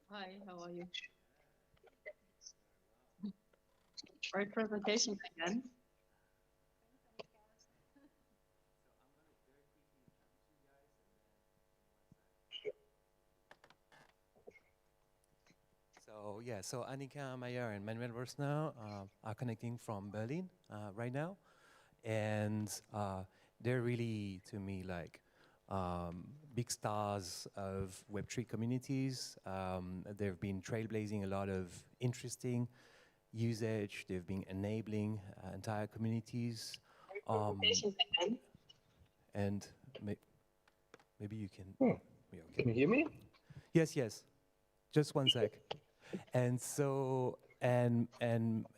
Hi, how are you? Great presentation again. So Anika Meier and Manuel Rossner are connecting from Berlin right now, and they're really, to me, like big stars of Web3 communities. They've been trailblazing a lot of interesting usage. They've been enabling entire communities. And maybe you can. Yeah, okay. Can you hear me? Yes. Just one sec. And so, and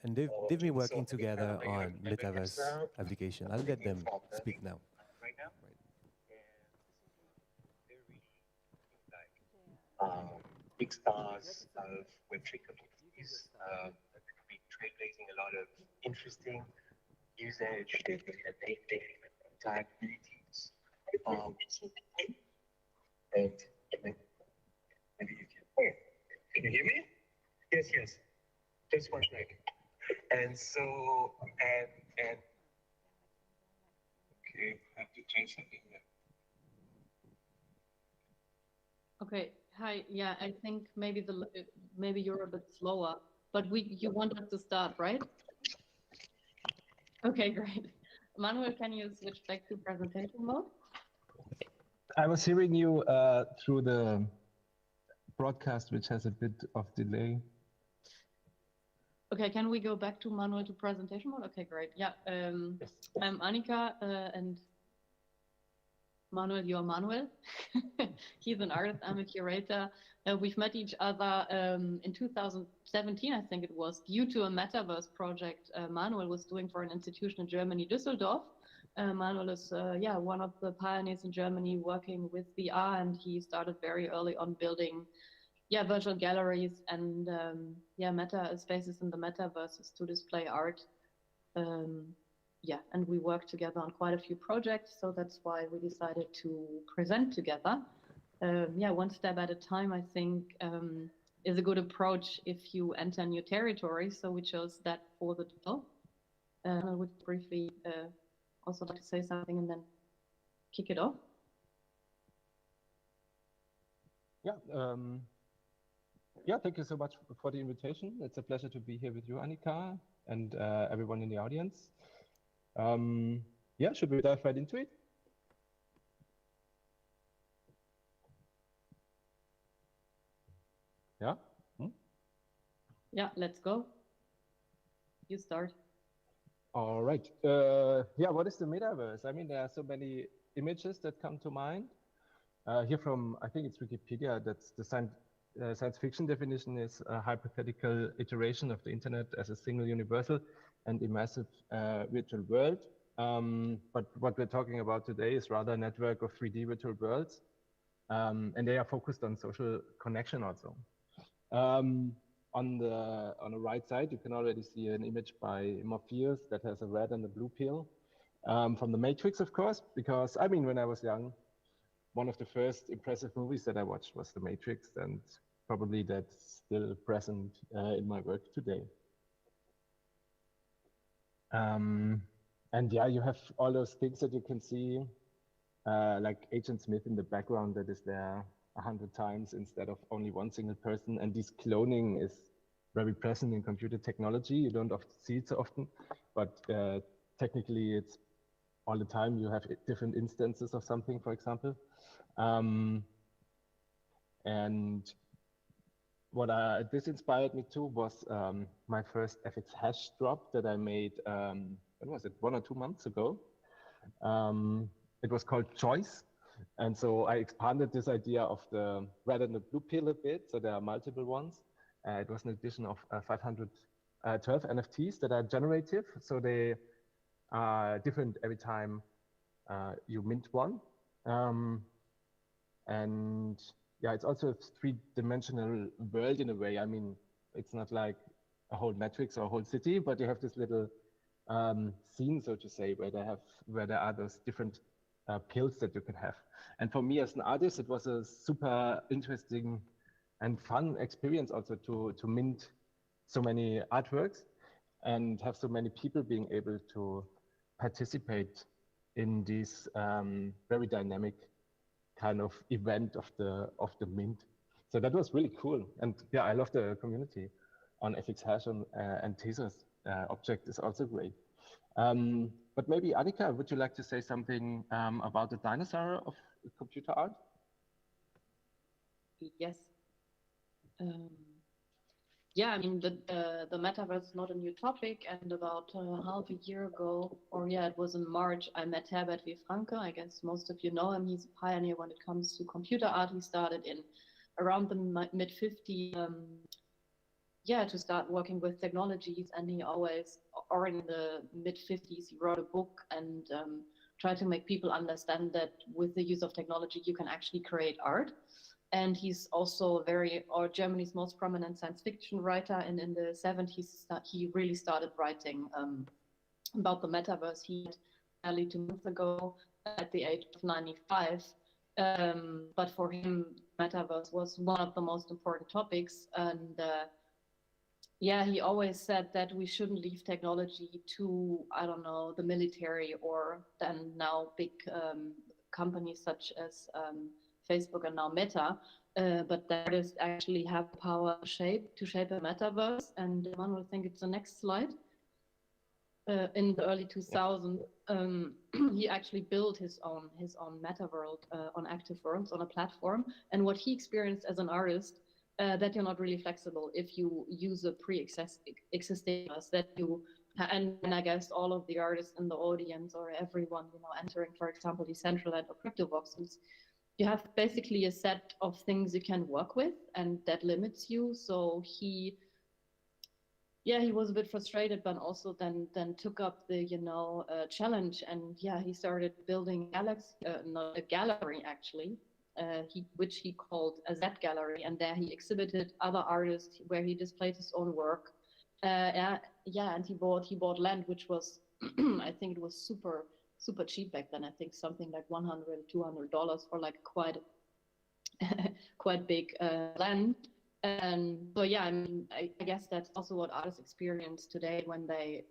they've been working together on Metaverse application. I'll let them speak now. Right now? Right. They're really like big stars of Web3 communities. They've been trailblazing a lot of interesting usage. They've been enabling entire communities. And maybe you can. Can you hear me? Yes. Just one second. And so, and okay, I have to change something here. Okay, hi. Yeah, I think maybe maybe you're a bit slower, but you want us to start, right? Okay, great. Manuel, can you switch back to presentation mode? I was hearing you through the broadcast, which has a bit of delay. Okay, can we go back to Manuel to presentation mode? Okay, great. Yeah, Yes. I'm Anika and Manuel, you're Manuel. He's an artist, I'm a curator. We've met each other in 2017, I think it was, due to a Metaverse project Manuel was doing for an institution in Germany, Düsseldorf. Manuel is one of the pioneers in Germany working with VR, and he started very early on building virtual galleries and meta spaces in the metaverses to display art. And we worked together on quite a few projects, so that's why we decided to present together. One step at a time, I think, is a good approach if you enter new territory. So we chose that for the demo. I would briefly also like to say something and then kick it off. Thank you so much for the invitation. It's a pleasure to be here with you, Anika, and everyone in the audience. Should we dive right into it? Yeah? Yeah, let's go. You start. All right. What is the metaverse? I mean, there are so many images that come to mind. Here from, I think it's Wikipedia, that's the science fiction definition is a hypothetical iteration of the internet as a single universal and immersive virtual world. But what we're talking about today is rather a network of 3D virtual worlds. And they are focused on social connection also. On the right side, you can already see an image by Morpheus that has a red and a blue pill from the Matrix, of course, because I mean, when I was young, one of the first impressive movies that I watched was The Matrix, and probably that's still present in my work today. You have all those things that you can see, like Agent Smith in the background that is there 100 times instead of only one single person. And this cloning is very present in computer technology. You don't often see it so often, but technically it's all the time. You have different instances of something, for example. And what this inspired me to was my first FX hash drop that I made, when was it, 1 or 2 months ago. It was called Choice. And so I expanded this idea of the red and the blue pill a bit. So there are multiple ones. It was an addition of 512 NFTs that are generative. So they are different every time you mint one. It's also a 3-dimensional world in a way. I mean, it's not like a whole matrix or a whole city, but you have this little scene, so to say, where there are those different pills that you can have. And for me as an artist, it was a super interesting and fun experience also to mint so many artworks and have so many people being able to participate in this very dynamic kind of event of the mint. So that was really cool. And yeah, I love the community on FX Hash and Tezos object is also great. But maybe Anika, would you like to say something about the dinosaur of computer art? Yes. Yeah, I mean, the metaverse is not a new topic, and about half a year ago, or yeah, it was in March, I met Herbert V. Franke. I guess most of you know him. He's a pioneer when it comes to computer art. He started in around the mid-50s, yeah, to start working with technologies, and he always, or in the mid-50s, he wrote a book and tried to make people understand that with the use of technology, you can actually create art. And he's also Germany's most prominent science fiction writer. And in the 70s, he really started writing about the metaverse. He died nearly 2 months ago at the age of 95. But for him, metaverse was one of the most important topics. And yeah, he always said that we shouldn't leave technology to, I don't know, the military or then now big companies such as Facebook and now Meta, but that artists actually have the power to shape a metaverse. And Manuel, I think it's the next slide. In the early 2000s, he actually built his own metaverse on Active Worlds on a platform. And what he experienced as an artist, that you're not really flexible if you use a pre-existing that you. And I guess all of the artists in the audience or everyone, entering, for example, Decentraland or CryptoVoxels, you have basically a set of things you can work with, and that limits you. So he was a bit frustrated, but also then took up the challenge, and he started building not a gallery actually, which he called a Z gallery, and there he exhibited other artists where he displayed his own work. And he bought land, which was I think it was super cheap back then. I think something like $100, $200 for like quite big land. And so yeah, I mean, I guess that's also what artists experience today when they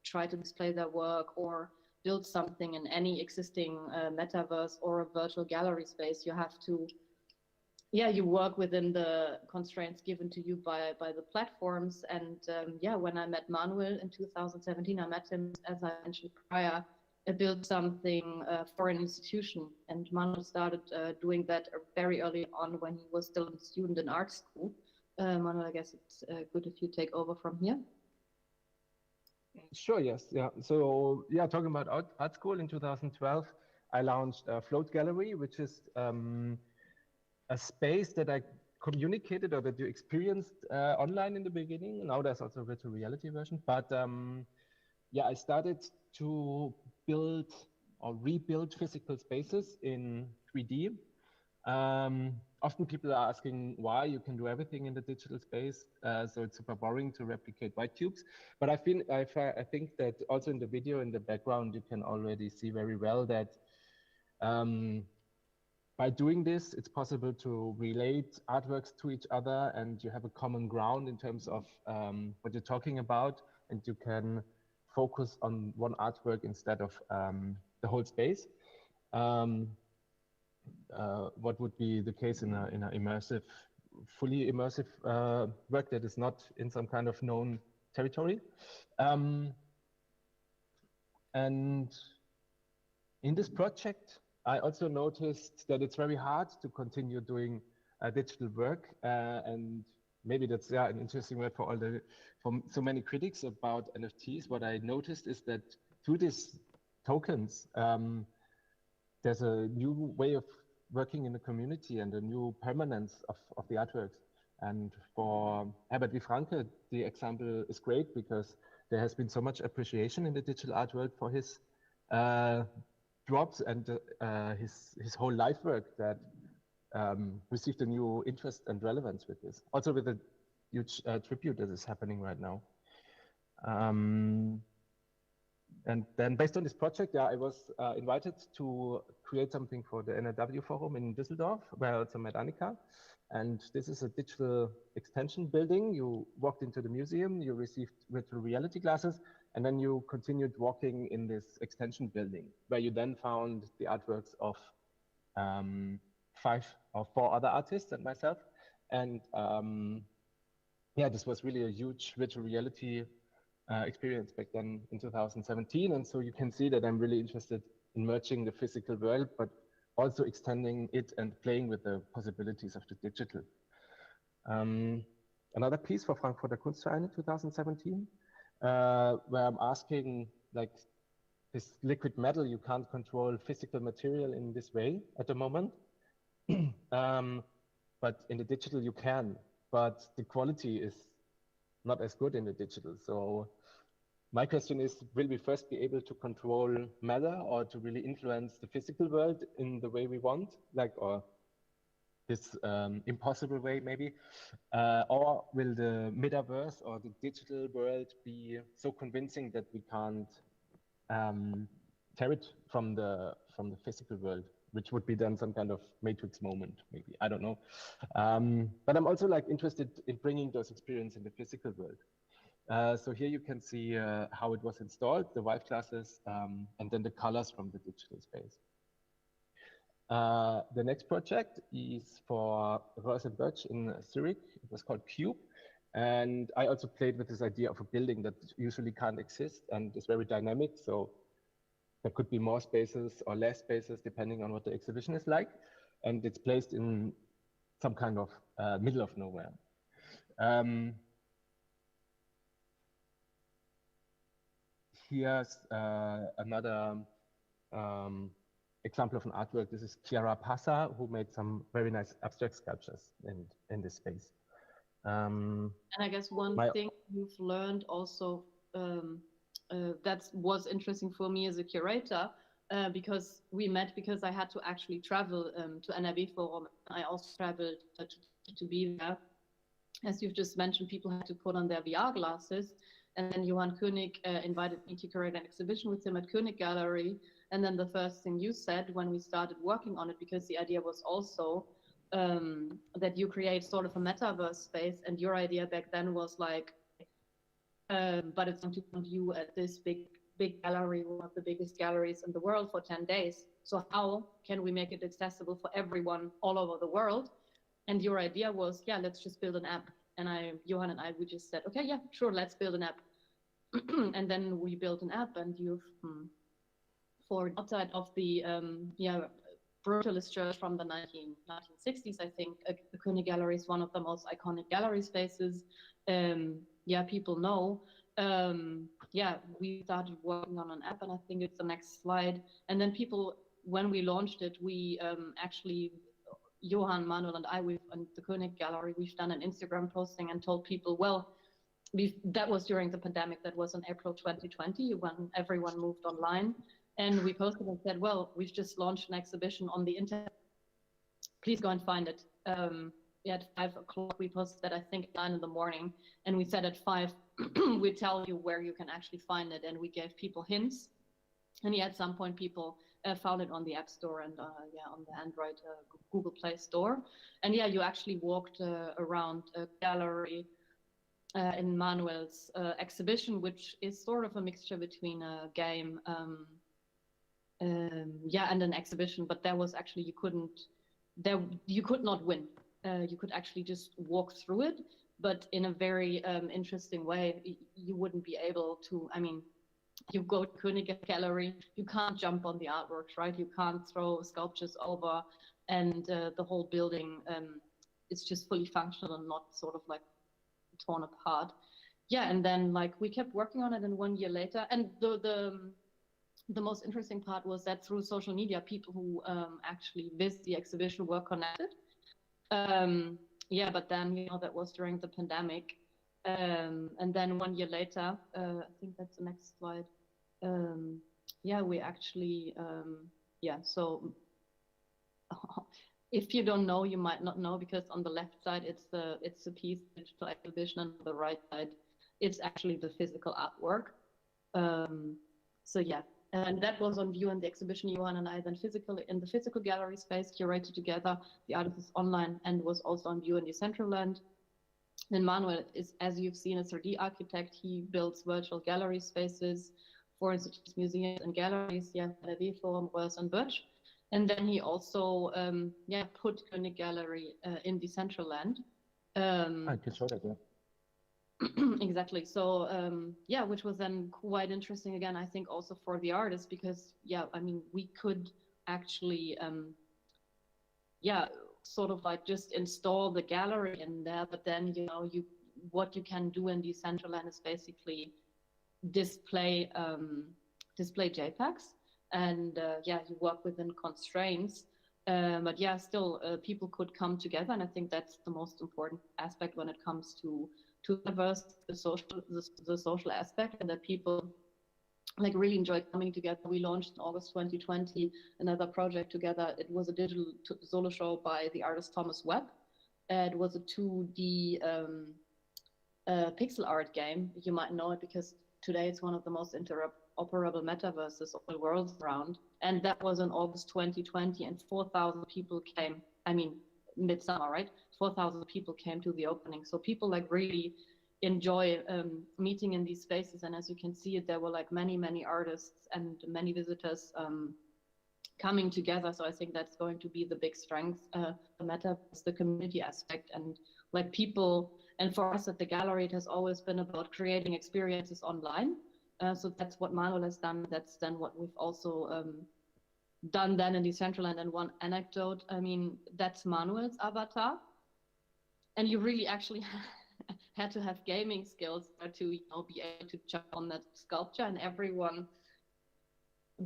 try to display their work or build something in any existing metaverse or a virtual gallery space. You have to, you work within the constraints given to you by the platforms. And when I met Manuel in 2017, I met him, as I mentioned prior, built something for an institution, and Manuel started doing that very early on when he was still a student in art school. Manuel, I guess it's good if you take over from here. Sure, yes, yeah. So yeah, talking about art school in 2012, I launched a Float Gallery, which is a space that I communicated or that you experienced online in the beginning. Now there's also a virtual reality version, but I started to build or rebuild physical spaces in 3D. Often people are asking why you can do everything in the digital space, so it's super boring to replicate white cubes. But I think that also in the video in the background, you can already see very well that by doing this, it's possible to relate artworks to each other, and you have a common ground in terms of what you're talking about, and you can focus on one artwork instead of the whole space. What would be the case in an immersive, fully immersive work that is not in some kind of known territory. And in this project, I also noticed that it's very hard to continue doing digital work, and maybe that's an interesting word for so many critics about NFTs. What I noticed is that through these tokens, there's a new way of working in the community and a new permanence of the artworks. And for Herbert V. Franke, the example is great because there has been so much appreciation in the digital art world for his drops and his whole life work that received a new interest and relevance with this. Also with the huge tribute that is happening right now. And then based on this project, I was invited to create something for the NRW Forum in Düsseldorf, where I also met Anika. And this is a digital extension building. You walked into the museum, you received virtual reality glasses, and then you continued walking in this extension building, where you then found the artworks of 5 or 4 other artists and myself. And this was really a huge virtual reality experience back then in 2017. And so you can see that I'm really interested in merging the physical world, but also extending it and playing with the possibilities of the digital. Another piece for Frankfurter Kunstverein in 2017, where I'm asking, like, this liquid metal, you can't control physical material in this way at the moment. But in the digital you can, but the quality is not as good in the digital. So my question is, will we first be able to control matter or to really influence the physical world in the way we want, like, or this impossible way maybe? Or will the metaverse or the digital world be so convincing that we can't tear it from the physical world, which would be then some kind of matrix moment, maybe, I don't know. But I'm also like interested in bringing those experiences in the physical world. So here you can see how it was installed, the Vive classes, and then the colors from the digital space. The next project is for Royce & Birch in Zurich. It was called Cube. And I also played with this idea of a building that usually can't exist and is very dynamic. So there could be more spaces or less spaces depending on what the exhibition is like. And it's placed in some kind of middle of nowhere. Here's another example of an artwork. This is Chiara Passa, who made some very nice abstract sculptures in this space. And I guess one thing you've learned also that was interesting for me as a curator, because we met because I had to actually travel to NRW Forum. I also traveled to be there. As you've just mentioned, people had to put on their VR glasses. And then Johann König invited me to curate an exhibition with him at König Gallery. And then the first thing you said when we started working on it, because the idea was also that you create sort of a metaverse space, and your idea back then was like, but it's going to come to you at this big gallery, one of the biggest galleries in the world, for 10 days. So how can we make it accessible for everyone all over the world? And your idea was, yeah, let's just build an app. And Johann and I, we just said, okay, yeah, sure, let's build an app. And then we built an app, and you've, for outside of the brutalist church from the 1960s, I think the König Gallery is one of the most iconic gallery spaces. People know. We started working on an app, and I think it's the next slide. And then people, when we launched it, we actually, Johann, Manuel, and I, and the König Gallery, we've done an Instagram posting and told people, well, that was during the pandemic. That was in April 2020, when everyone moved online. And we posted and said, well, we've just launched an exhibition on the internet. Please go and find it. At 5 o'clock, we posted that, I think, at 9 in the morning. And we said at 5, we tell you where you can actually find it. And we gave people hints. And at some point, people found it on the App Store and on the Android Google Play Store. And you actually walked around a gallery in Manuel's exhibition, which is sort of a mixture between a game and an exhibition. But there was actually, you could not win. You could actually just walk through it, but in a very interesting way. You wouldn't be able to, you go to König Gallery, you can't jump on the artworks, right? You can't throw sculptures over, and the whole building is just fully functional and not sort of like torn apart. And then like we kept working on it, and 1 year later, and the most interesting part was that through social media, people who actually visit the exhibition were connected. But then, that was during the pandemic. And then 1 year later, I think that's the next slide. We actually, so if you don't know, you might not know, because on the left side, it's the piece, digital exhibition, and on the right side, it's actually the physical artwork. So yeah, and that was on view in the exhibition. Johan and I then physically in the physical gallery space curated together. The artist is online and was also on view in the Decentraland. And Manuel is, as you've seen, a 3D architect. He builds virtual gallery spaces for institutes, museums, and galleries. Yeah, NRW Forum, Röhrs and Birch. And then he also, put König Gallery in the Decentraland. I can show that, yeah. Exactly. So, which was then quite interesting again, I think also for the artists, because, I mean, we could actually, sort of like just install the gallery in there, but then, what you can do in Decentraland is basically display JPEGs, and you work within constraints. But still, people could come together, and I think that's the most important aspect when it comes to Metaverse, the social aspect, and that people like really enjoy coming together. We launched in August 2020 another project together. It was a digital solo show by the artist Thomas Webb. It was a 2D pixel art game. You might know it because today it's one of the most interoperable metaverses of the world around. And that was in August 2020, and 4,000 people came. I mean, midsummer, right? 4,000 people came to the opening. So people like really enjoy meeting in these spaces. And as you can see, there were like many artists and many visitors coming together. So I think that's going to be the big strength. The Metaverse, the community aspect, and like people. And for us at the gallery, it has always been about creating experiences online. So that's what Manuel has done. That's then what we've also done then in Decentraland. And one anecdote, I mean, that's Manuel's avatar. And you really actually had to have gaming skills to be able to jump on that sculpture. And everyone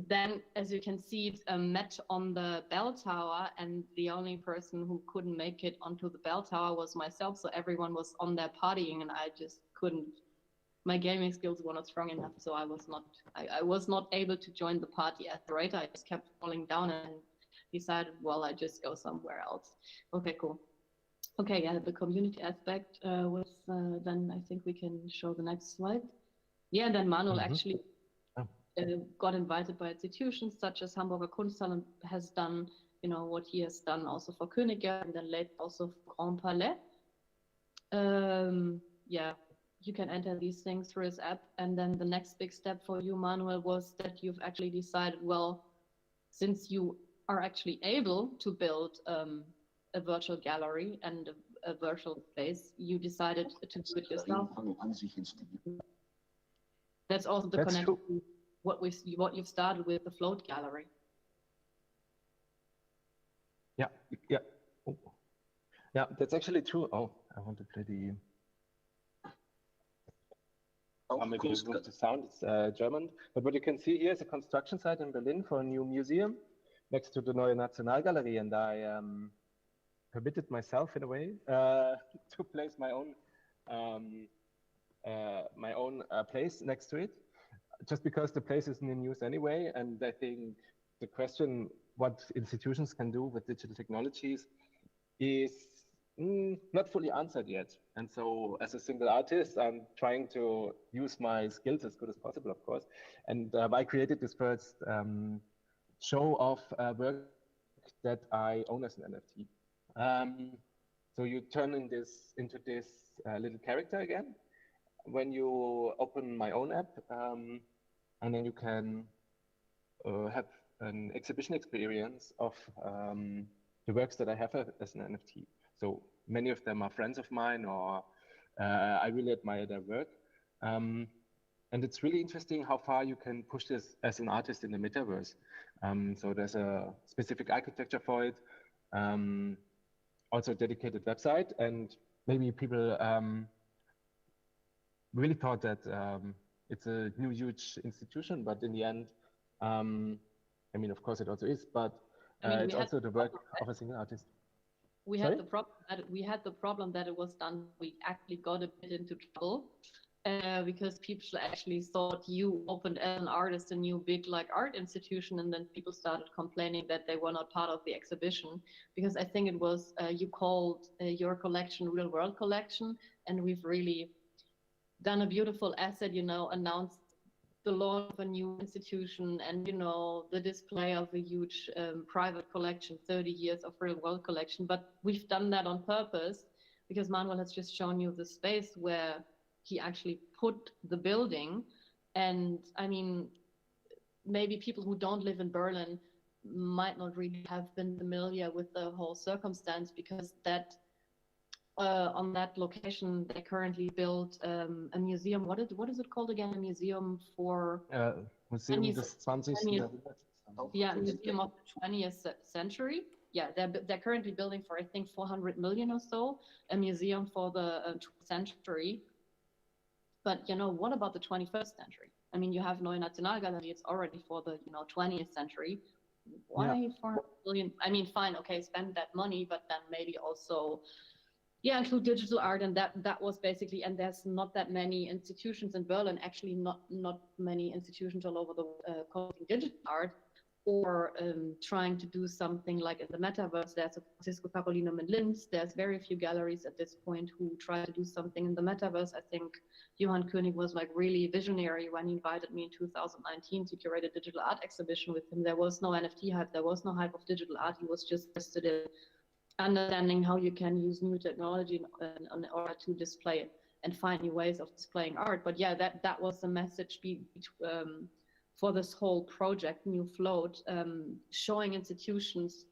then, as you can see, met on the bell tower, and the only person who couldn't make it onto the bell tower was myself. So everyone was on there partying, and I just couldn't. My gaming skills were not strong enough, so I was not able to join the party at the rate. I just kept falling down and decided, well, I just go somewhere else. Okay, cool. Okay, yeah, the community aspect was then I think we can show the next slide. Yeah, and then Manuel actually got invited by institutions such as Hamburger Kunsthalle, has done, what he has done also for König, and then later also for Grand Palais. You can enter these things through his app. And then the next big step for you, Manuel, was that you've actually decided, well, since you are actually able to build a virtual gallery and a virtual space, you decided to do it yourself. That's also the connection to what you've started with, the float gallery. Yeah, that's actually true. Oh, I want to play the. Maybe you move the sound. It's German. But what you can see here is a construction site in Berlin for a new museum next to the Neue Nationalgalerie, and I permitted myself in a way to place my own place next to it, just because the place isn't in use anyway. And I think the question what institutions can do with digital technologies is not fully answered yet. And so as a single artist, I'm trying to use my skills as good as possible, of course. And I created this first show of work that I own as an NFT. So you turn into this little character again when you open my own app, and then you can have an exhibition experience of the works that I have as an NFT. So many of them are friends of mine, or I really admire their work. And it's really interesting how far you can push this as an artist in the metaverse. So there's a specific architecture for it, also a dedicated website, and maybe people really thought that it's a new huge institution, but in the end, I mean, of course it also is, but it's also the work of a single artist. We had the problem that it was done. We actually got a bit into trouble because people actually thought you opened as an artist a new big art institution, and then people started complaining that they were not part of the exhibition, because I think it was you called your collection Real World Collection, and we've really done a beautiful asset, announced the launch of a new institution and, you know, the display of a huge private collection, 30 years of real world collection. But we've done that on purpose because Manuel has just shown you the space where he actually put the building. And I mean, maybe people who don't live in Berlin might not really have been familiar with the whole circumstance, because that on that location they currently built a museum. What is it called again? A museum for Museum des 20. Yeah, Museum of the 20th century. Yeah, they're currently building for, I think, 400 million or so, a museum for the 20th century. But, you know, what about the 21st century? I mean, you have Neue Nationalgalerie, it's already for the, you know, 20th century. Why 400 million? I mean, fine, okay, spend that money, but then maybe also, yeah, include digital art. And that was basically, and there's not that many institutions in Berlin, actually not many institutions all over the collecting digital art, or trying to do something like in the metaverse. There's a Francisco Carolinum in Linz. There's very few galleries at this point who try to do something in the metaverse. I think Johann König was like really visionary when he invited me in 2019 to curate a digital art exhibition with him. There was no NFT hype. There was no hype of digital art. He was just interested in understanding how you can use new technology in order to display it and find new ways of displaying art. But yeah, that was the message for this whole project, New Float, showing institutions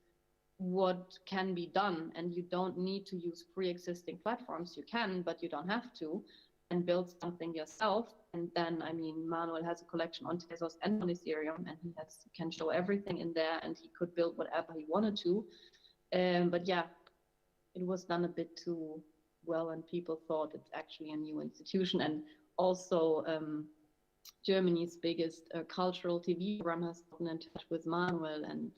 what can be done. And you don't need to use pre-existing platforms. You can, but you don't have to, and build something yourself. And then, I mean, Manuel has a collection on Tezos and on Ethereum, and he can show everything in there, and he could build whatever he wanted to. But yeah, it was done a bit too well, and people thought it's actually a new institution. And also, Germany's biggest cultural TV program has gotten in touch with Manuel and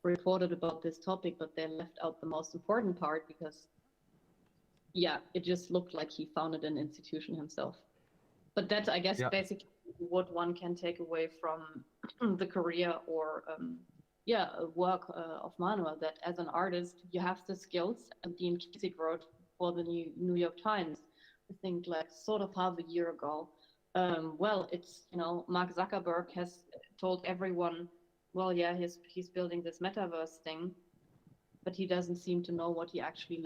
reported about this topic, but they left out the most important part because, yeah, it just looked like he founded an institution himself. But that's, I guess, basically what one can take away from the career or, work of Manuel, that as an artist, you have the skills. And Dean Kiesig wrote for the New York Times, I think like sort of half a year ago, well, it's, you know, Mark Zuckerberg has told everyone, well, yeah, he's building this metaverse thing, but he doesn't seem to know what he actually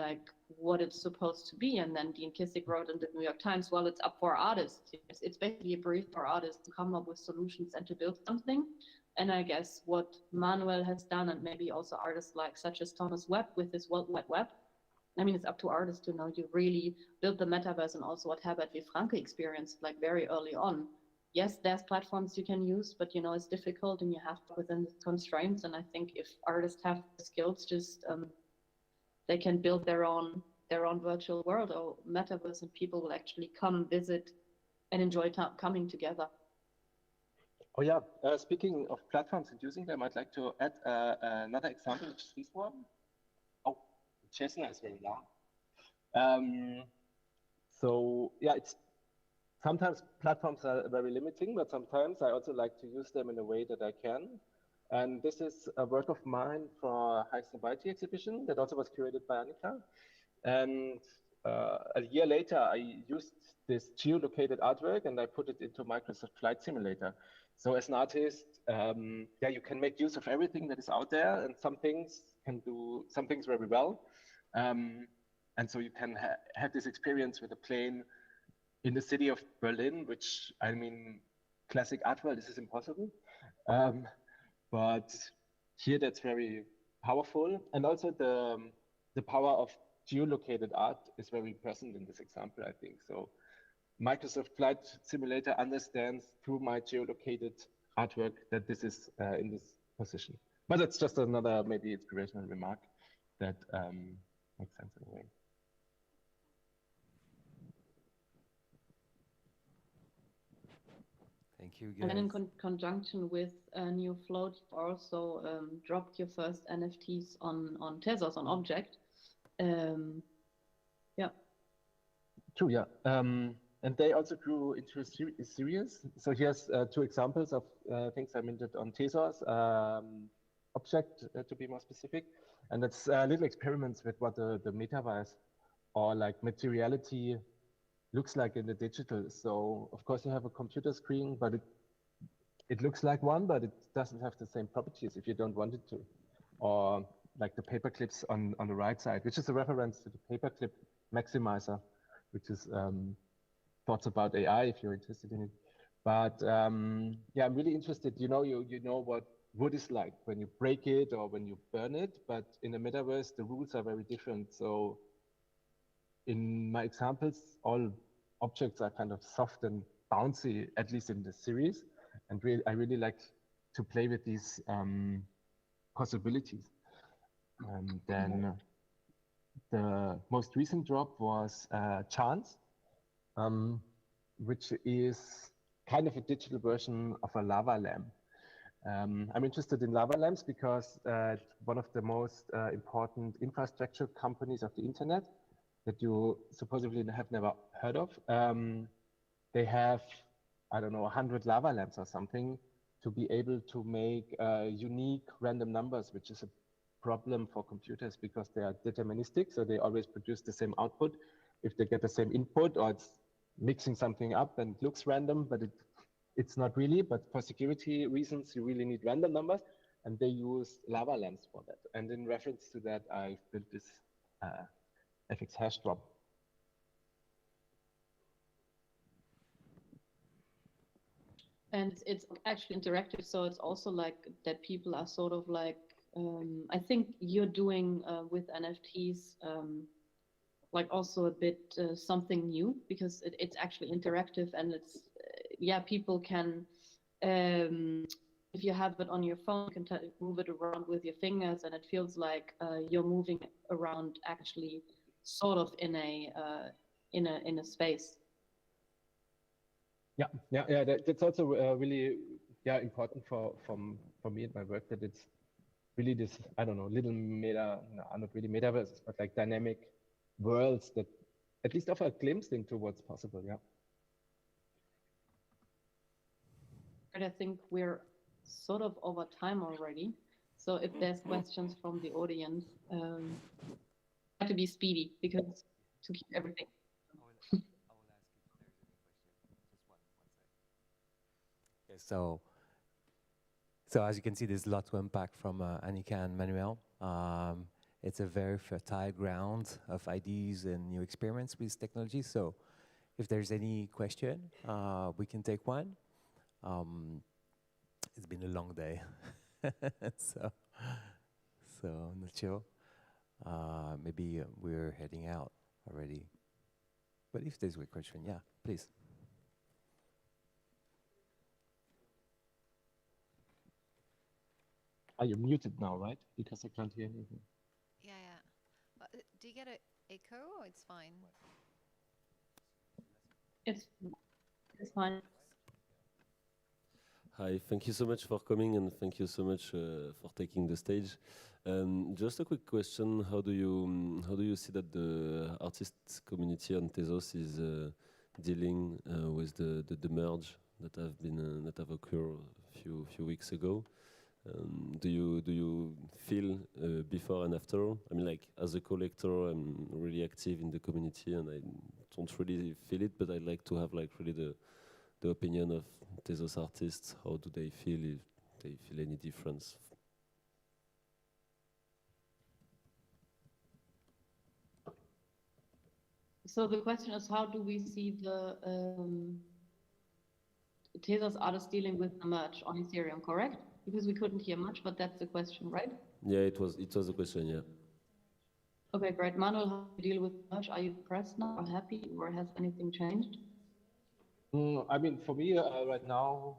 what it's supposed to be. And then Dean Kiesig wrote in the New York Times, well, it's up for artists. It's basically a brief for artists to come up with solutions and to build something. And I guess what Manuel has done, and maybe also artists such as Thomas Webb with his World Wide Web, I mean, it's up to artists to know you really build the metaverse, and also what Herbert V. Franke experienced like very early on. Yes, there's platforms you can use, but you know, it's difficult and you have to within the constraints. And I think if artists have the skills, just they can build their own virtual world or metaverse, and people will actually come visit and enjoy coming together. Oh yeah, speaking of platforms and using them, I'd like to add another example, which is this one. Oh, Cessna is very loud. So yeah, it's sometimes platforms are very limiting, but sometimes I also like to use them in a way that I can. And this is a work of mine for High Snobiety exhibition that also was curated by Anika. And a year later, I used this geolocated artwork and I put it into Microsoft Flight Simulator. So as an artist, you can make use of everything that is out there, and some things can do some things very well. And so you can have this experience with a plane in the city of Berlin, which, I mean, classic art world, this is impossible. But here that's very powerful. And also the power of geolocated art is very present in this example, I think. So Microsoft Flight Simulator understands through my geolocated artwork that this is in this position. But that's just another maybe inspirational remark that makes sense in a way. Thank you, guys. And then in conjunction with New Float, you also dropped your first NFTs on Tezos, on Object. Yeah. True, yeah. And they also grew into a series. So here's two examples of things I minted on Tezos, Object to be more specific. And it's little experiments with what the metaverse or like materiality looks like in the digital. So of course you have a computer screen, but it looks like one, but it doesn't have the same properties if you don't want it to. Or like the paper clips on the right side, which is a reference to the paperclip maximizer, which is thoughts about AI if you're interested in it. But yeah, I'm really interested. You know what wood is like when you break it or when you burn it, but in the metaverse, the rules are very different. So in my examples, all objects are kind of soft and bouncy, at least in the series. And I really like to play with these possibilities. And then the most recent drop was Chance, which is kind of a digital version of a lava lamp. I'm interested in lava lamps because one of the most important infrastructure companies of the internet that you supposedly have never heard of, they have, I don't know, 100 lava lamps or something to be able to make unique random numbers, which is a problem for computers because they are deterministic, so they always produce the same output. If they get the same input or it's mixing something up and it looks random, but it's not really, but for security reasons, you really need random numbers, and they use lava lamps for that. And in reference to that, I built this FX hash drop. And it's actually interactive, so it's also like that people are sort of like, I think you're doing with NFTs, like also a bit something new because it's actually interactive and it's, yeah, people can, if you have it on your phone, you can move it around with your fingers and it feels like you're moving around actually sort of in a space. Yeah. That's also really important for me and my work, that it's really this, I don't know, little not really metaverses, but like dynamic worlds that at least offer a glimpse into what's possible. Yeah. I think we're sort of over time already. So if there's questions from the audience, have to be speedy because to keep everything. I will ask if there's any question. Just one second. So as you can see, there's a lot to unpack from Anika and Manuel. It's a very fertile ground of ideas and new experiments with technology. So if there's any question, we can take one. It's been a long day, so I'm not sure. Maybe we're heading out already. But if there's a question, yeah, please. Are you muted now, right? Because I can't hear anything. Yeah. Do you get an echo or it's fine? It's fine. Hi, thank you so much for coming and thank you so much for taking the stage. Just a quick question: how do you see that the artist community on Tezos is dealing with the merge that have occurred a few weeks ago? Do you feel before and after? I mean, like as a collector, I'm really active in the community and I don't really feel it, but I'd like to have like really the opinion of Tezos artists. How do they feel, if they feel any difference? So the question is, how do we see the Tezos artists dealing with the merge on Ethereum, correct? Because we couldn't hear much, but that's the question, right? Yeah, it was a question, yeah. Okay, great. Manuel, how do you deal with merge? Are you depressed now or happy, or has anything changed? I mean, for me right now,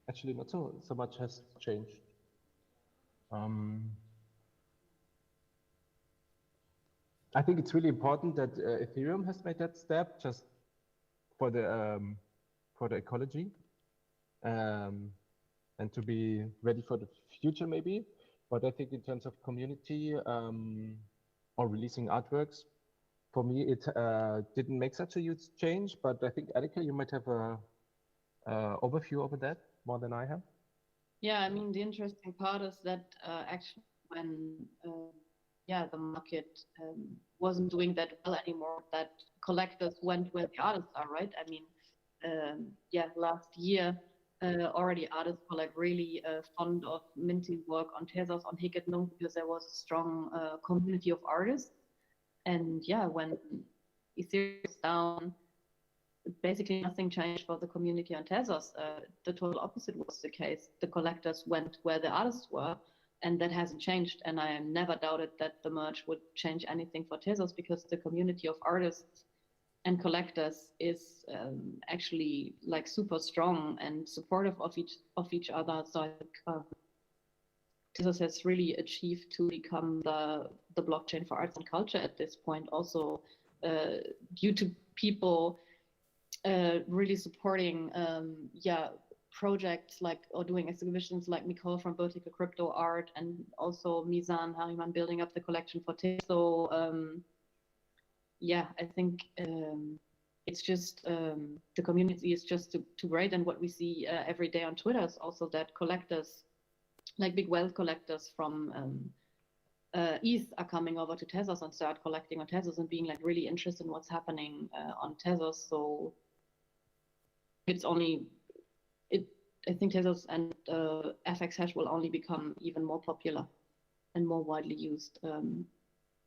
actually not so much has changed. I think it's really important that Ethereum has made that step just for the ecology and to be ready for the future maybe. But I think in terms of community or releasing artworks, for me it didn't make such a huge change. But I think Anika, you might have a overview over that more than I have. Yeah, I mean, the interesting part is that actually when yeah, the market wasn't doing that well anymore, that collectors went where the artists are, right? I mean, yeah, last year, already artists were like really fond of minting work on Tezos, on Hiketnung, because there was a strong community of artists. And yeah, when Ethereum was down, basically nothing changed for the community on Tezos. The total opposite was the case. The collectors went where the artists were, and that hasn't changed. And I never doubted that the merge would change anything for Tezos, because the community of artists and collectors is actually like super strong and supportive of each other. So I think Tezos has really achieved to become the blockchain for arts and culture at this point, also due to people really supporting projects like, or doing exhibitions like Nicole from Vertical Crypto Art, and also Mizan Hariman building up the collection for Tezos. So yeah, I think it's just the community is just too great. And what we see every day on Twitter is also that collectors, like big wealth collectors from ETH, are coming over to Tezos and start collecting on Tezos and being like really interested in what's happening on Tezos. So it's only, I think Tezos and FX Hash will only become even more popular and more widely used.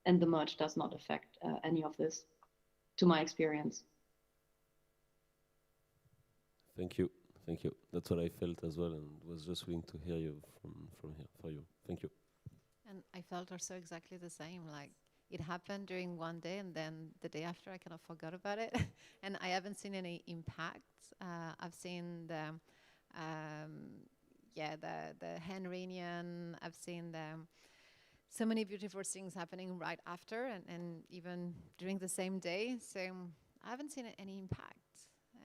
And the merge does not affect any of this, to my experience. Thank you. Thank you. That's what I felt as well, and was just willing to hear you from here for you. Thank you. And I felt also exactly the same. Like, it happened during one day, and then the day after I kind of forgot about it. And I haven't seen any impact. I've seen the Henrinian. I've seen so many beautiful things happening right after, and even during the same day. So I haven't seen any impact.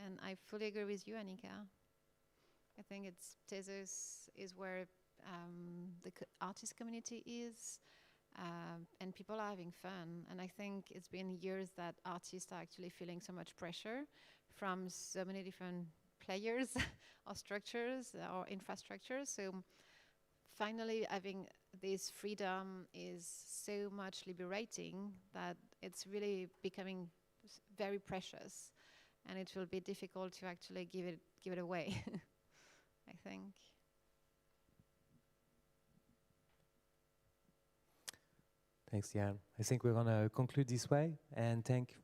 And I fully agree with you, Anika. I think Tezos is where the artist community is, and people are having fun. And I think it's been years that artists are actually feeling so much pressure from so many different players or structures or infrastructures. So finally having this freedom is so much liberating that it's really becoming very precious, and it will be difficult to actually give it away. I think. Thanks, Jan. I think we're gonna conclude this way, and thank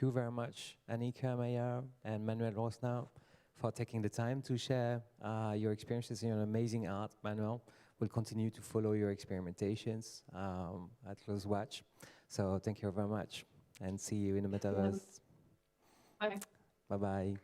you very much, Anika Meier and Manuel Rossner, for taking the time to share your experiences in your amazing art. Manuel will continue to follow your experimentations at close watch. So thank you very much, and see you in the Metaverse. Bye. Bye-bye.